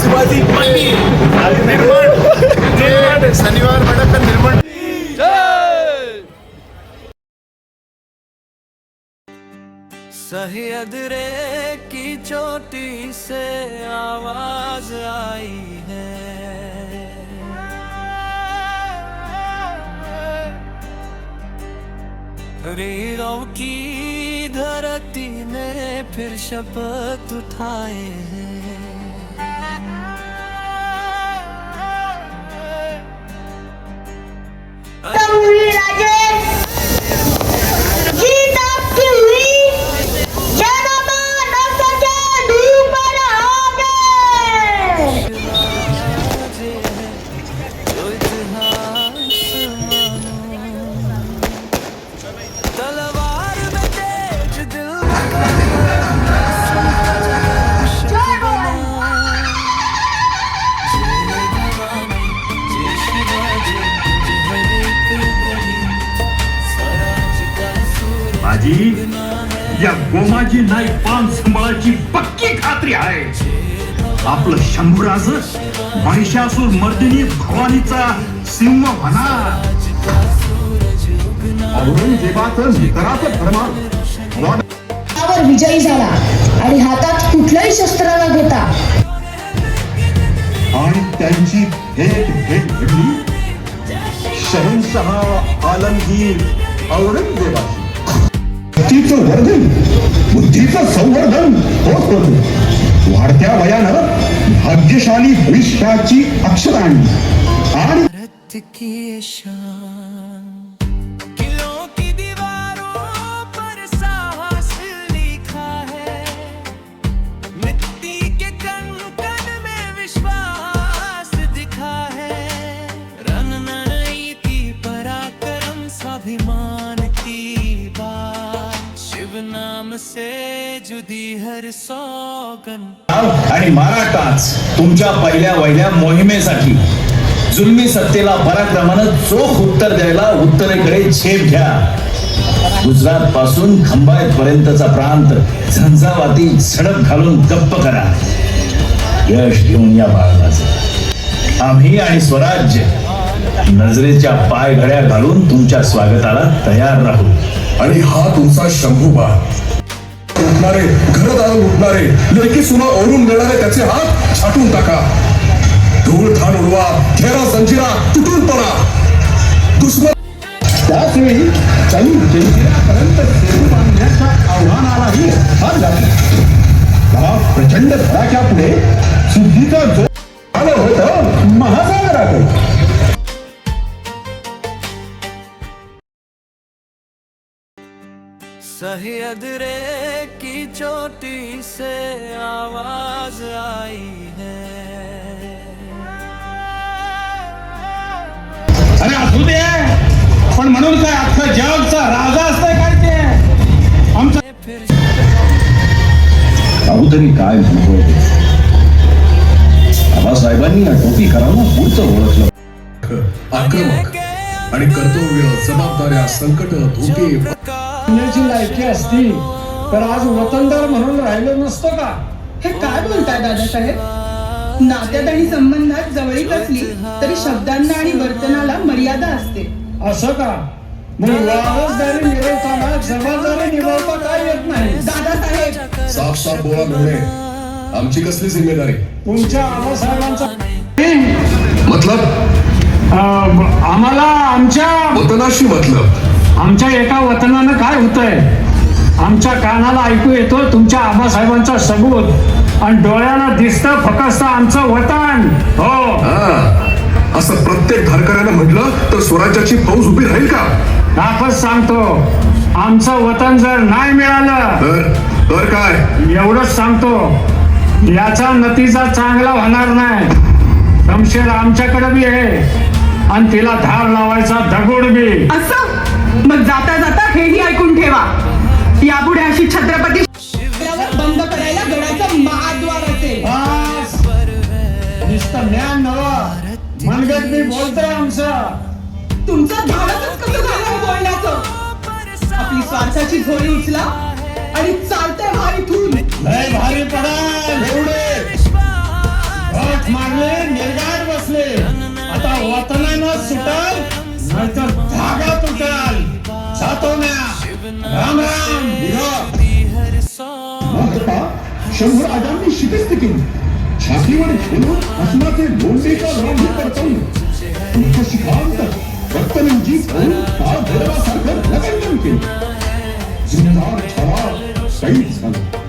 शिवाजी शनिवार बड़ा का निर्माण। सह्याद रे की चोटी से आवाज आई है, रीरों की धरती ने फिर शपथ उठाए हैं। माझी या गोमाजी नाही पान सांभाळायची पक्की खात्री आहे. आपलं शंभूराज महिषासूर मर्दिनी भवानीचा सिंह होणार. औरंगजेबाचं निकराचं फरमान विजयी झाला आणि हातात कुठलंही शस्त्र न घेता आणि त्यांची भेट घडली शहनशाह आलमगीर औरंगजेबाची. बुद्धीचं वर्धन, बुद्धीचं संवर्धन होत होतं. वाढत्या वयानं भाग्यशाली भविष्याची अक्षराणी आणि भारत की शान, किलों की दीवारों पर साहस लिखा है, मिट्टी के कण कण में विश्वास दिखा है, रणनीति पराक्रम स्वाभिमान की बात, शिव नाम से जुदी हर सौगन. आणि मराठाच तुमच्या पहिल्या वहिल्या मोहिमेसाठी जुलमी सत्तेला पराक्रमानं चोख उत्तर द्यायला उत्तरेकडे झेप घ्या. गुजरात पासून खंबाळत पर्यंतचा प्रांत झंझावाती झडप घालून गप्प करा. यश घेऊन या बाळगाचं. आम्ही आणि स्वराज्य नजरेच्या पाय घड्या घालून तुमच्या स्वागताला तयार राहू. आणि हा तुमचा शंभूबा उठणारे घरदार उठणारे लेकी सुना ओढून मिळणारे त्याचे हात छाटून टाका. धूळ थान उडवा, खेरा जंजिरा तुटून पडा. दुश्मन त्याच वेळी त्यांनी जयशिरापर्यंत सेतू बांधण्याच्या आव्हानालाही हात घातला. त्या प्रचंड धडाक्या पुढे सिद्धीचा जो आलं होतं महासागराकडे. सह्याद रे की चोटी से आवाज आई है. अरे असू दे, पण म्हणून काय अख्खं जगचा राजा असतंय काय ते आमचं तरी काय बाबासाहेबांनी या टोपी करावं पुढचं ओळखलं. आक्रमक आणि कर्तव्य, जबाबदाऱ्या, संकट, धोके लायकी असती तर आज वतनदार म्हणून राहिलो नसतो का? हे काय बोलताय दादासाहेब? नात्यात आणि संबंधात जवळीक असली तरी शब्दांना आणि वर्तनाला मर्यादा असते. असं का? मग वारसदारी निभवताना जबाबदारी निभवता काय येत नाही? दादासाहेब साफ साफ बोला मिळणे. आमची कसली जिम्मेदारी? तुमच्या आबासाहेबांचा मतलब आम्हाला आमच्या वतनाशी मतलब. आमच्या एका वतनानं काय होतंय आमच्या कानाला ऐकू येतो तुमच्या आबासाहेबांचा सबूत आणि डोळ्याला दिसतं फक्त आमचं वतन. हो, असं प्रत्येक धारकऱ्यानं म्हटलं तर स्वराज्याची फौज उभी राहील का? तापच सांगतो, आमचं वतन जर नाही मिळालं तर काय? एवढंच सांगतो, याचा नतीजा चांगला होणार नाही. शमशेर आमच्याकडे बी आहे आणि तिला धार लावायचा दगड बी. असं मग जाता जाता हेही ऐकून ठेवा, यापुढे अशी छत्रपती बंद करायला गडाचा महाद्वार असेल. नुसतं ज्ञान नवं मनगट मी बोलतोय. आमचं तुमचं धाडसच कसं झालं बोलण्याचं? आपली स्वार्थाची झोळी उचला आणि चालतंय भारी इथून. लय भारी पडाल एवढे मारले निर्गाट बसले आता वतनानं सुटल नाहीतर धागा तुटल जातो म्या राम राम हर सौ शंभर राजांनी शिकस्त केली छातीवर घेऊन हसनाचे लोंढेचा लोंढे परतवून तुमचं शिकांत रक्तनिंजी काळ भैरवासारखं नगरगम केलं जिंदार छावा शहीद झाला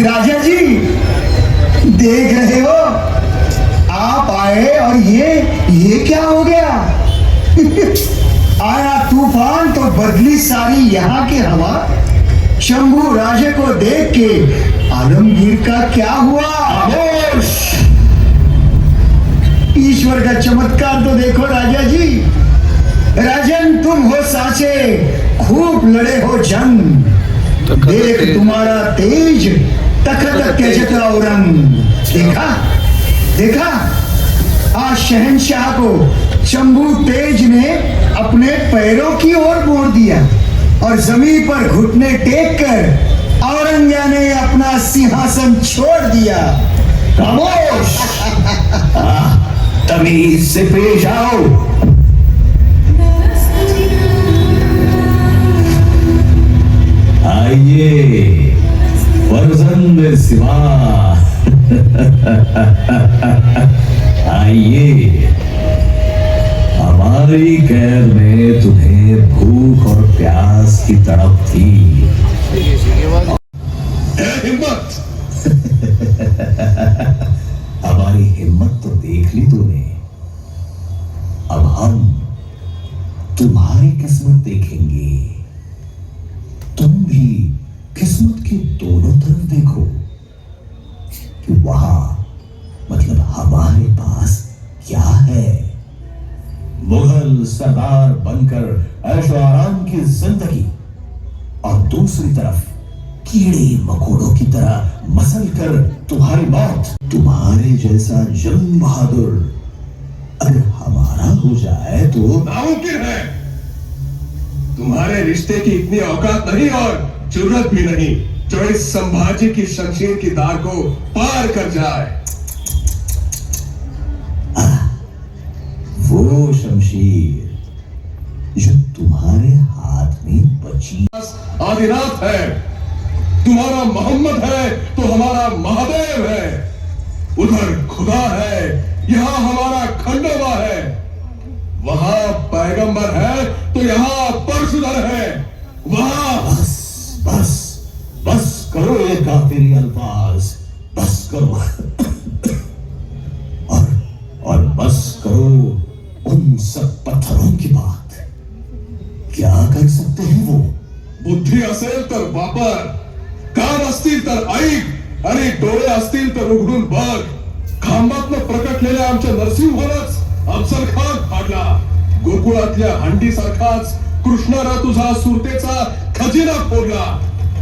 राजा जी देख रहे हो आप आए और ये क्या हो गया आया तूफान तो बदली सारी यहाँ की हवा शंभू राजे को देख के आलमगीर का क्या हुआ खामोश ईश्वर का चमत्कार तो देखो राजा जी राजन तुम हो साचे खूब लड़े हो जंग देख तुम्हारा तेज तखत त्यजत औरंग देखा देखा आज शहंशाह को शंभू तेज ने अपने पैरों की ओर मोड़ दिया और जमीन पर घुटने टेक कर औरंगिया ने अपना सिंहासन छोड़ दिया खामोश तमीज से पेश आओ आइए फर्जंद सिवा आइए हमारी कैद में तुम्हें भूख और प्यास की तड़प थी हिम्मत हमारी हिम्मत तो देख ली तूने अब हम तुम्हारी किस्मत देखेंगे तुम भी किस्मत के दोनों तरफ देखो कि वहां मतलब हमारे पास क्या है मुगल सरदार बनकर ऐशो आराम की जिंदगी और दूसरी तरफ कीड़े मकोड़ों की तरह मसल कर तुम्हारी मौत तुम्हारे जैसा जंग बहादुर अगर हमारा हो जाए तो नामुमकिन है तुम्हारे रिश्ते की इतनी औकात नहीं और जरूरत भी नहीं जो इस संभाजी की शमशीर की धार को पार कर जाए वो शमशीर जो तुम्हारे हाथ में बची आदिनाथ है तुम्हारा मोहम्मद है तो हमारा महादेव है उधर खुदा है यहाँ हमारा खंडोबा है वहां पैगंबर है तो यहाँ परशुधर है वहां बस बस बस करो ये काफिरी अल्फाज बस करो और बस करो उन सब पत्थरों की बात क्या कर सकते हैं वो बुद्धी असेल तर वापर कान असतील तर ऐक आणि डोळे असतील तर उघडून बघ खांबातनं प्रकटलेल्या आमच्या नरसिंहालाच अफजल खान फाडला गोकुळातल्या हंडीसारखाच कृष्णाला तुझा सुरतेचा खजिना फोडला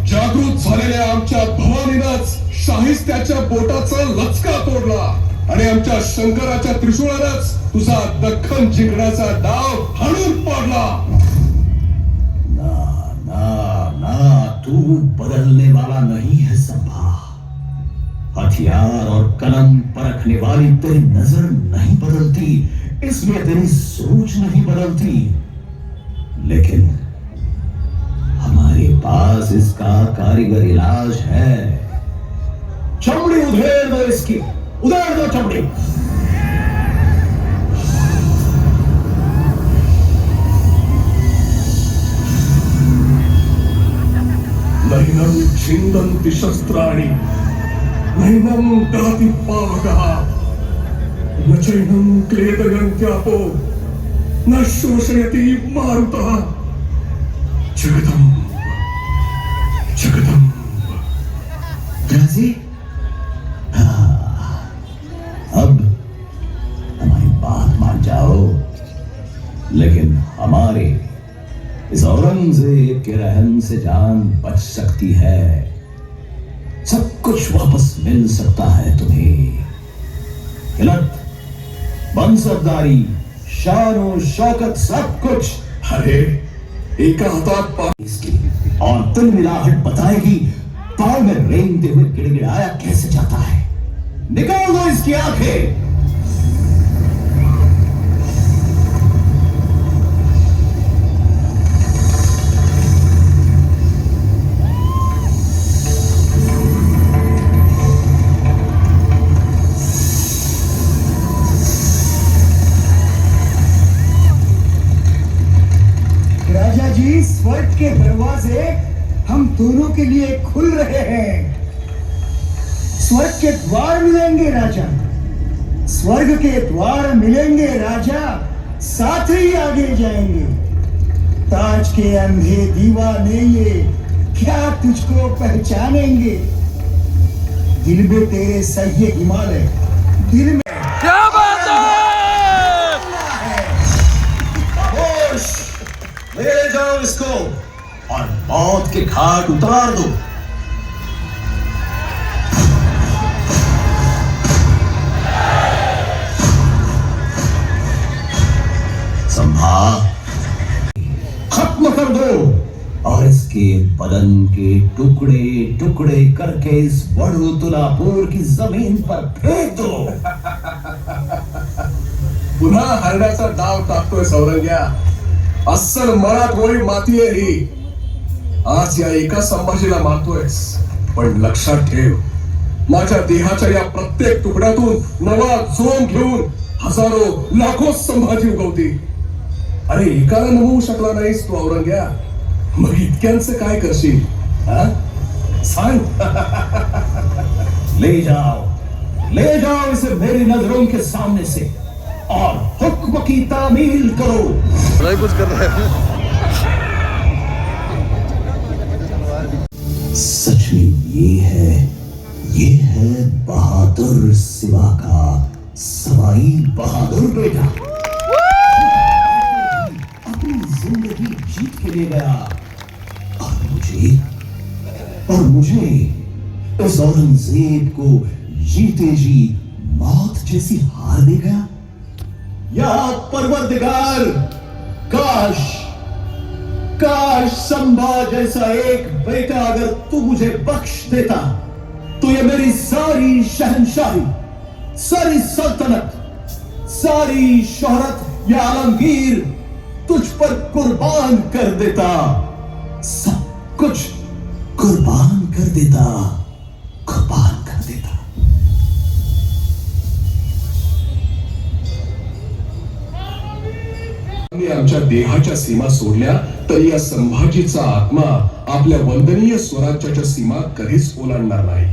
जागृत झालेल्या आमच्या भवानीनंच शाहिस्त्याच्या बोटाचा लचका तोडला आणि आमच्या शंकराच्या त्रिशूळानंच तुझा दख्खन जिंकण्याचा डाव हाणून पाडला ना ना ना तू बदलने वाला नहीं है संभा हथियार और कलम परखने वाली तेरी नजर नहीं बदलती, इसलिए तेरी सोच नहीं बदलती, लेकिन हमारे पास इसका कारीगर इलाज है। चमड़ी उधेड़ दो इसकी, उधेड़ दो चमड़ी। नैनं छिन्दन्ति शस्त्राणि नैनं दहति पावकः न चैनं क्लेदयन्त्यापो न शोषयति मारुतः जगदम्ब जगदम्ब। राजी? हाँ, अब हमारी बात मान जाओ, लेकिन हमारे इस औरंगजेब के रहम से जान बच सकती है। सब कुछ वापस मिल सकता है तुम्हें। खिलत, मनसबदारी, शान शौकत, सब कुछ। अरे एका हातात इसकी और तिल मिलाहट बताएगी ताल में रेंगते हुए गिड़गिड़ाया कैसे जाता है। निकाल दो इसकी आंखें। राजा जी, स्वर्ग के दरवाजे हम दोनों के लिए खुल रहे हैं। स्वर्ग के द्वार मिलेंगे राजा, स्वर्ग के द्वार मिलेंगे राजा, साथ ही आगे जाएंगे। ताज के अंधे दीवाने ये क्या तुझको पहचानेंगे। दिल में तेरे सह्य हिमालय, दिल में क्या बात है? होश, ले जाओ इसको और मौत के घाट उतार दो। संभाल, खत्म कर दो और इसके बदन के टुकड़े टुकड़े करके इस वडोदरापुर की जमीन पर फेंक दो। पुन्हा हरण्याचा डाव टाकतोय सौरंग्या। अस्सल मनात गोळी माती आहे ही। आज या एका संभाजीला मारतोयस, पण लक्षात ठेव, माझ्या देहाच्या या प्रत्येक तुकड्यातून नवा जोम घेऊन हजारो लाखो संभाजी उगवतील। अरे एकाला नमवू शकला नाहीस तू औरंग्या, मग इतक्यांचं काय करशील? हा? सांग। ले जाओ इसे मेरी नजरों के सामने से और हुक्म की तामील करो। कुछ कर रहा है। सच में ये है बहादुर सिवा का सवाई बहादुर बेटा। अपनी जिंदगी जीत के ले गया और मुझे इस औरंगजेब को जीते जी मौत जैसी हार दे गया। या परवरदिगार, काश संभा जैसा एक बेटा अगर तू मुझे बख्श देता तो ये मेरी सारी शहंशाही, सारी सल्तनत, सारी शोहरत या आलमगीर तुझ पर कुर्बान कर देता। सब कुछ कुर्बान कर देता। आमच्या देहाच्या सीमा सोडल्या तरी या संभाजीचा आत्मा आपल्या वंदनीय स्वराज्याच्या सीमा कधीच ओलांडणार नाही।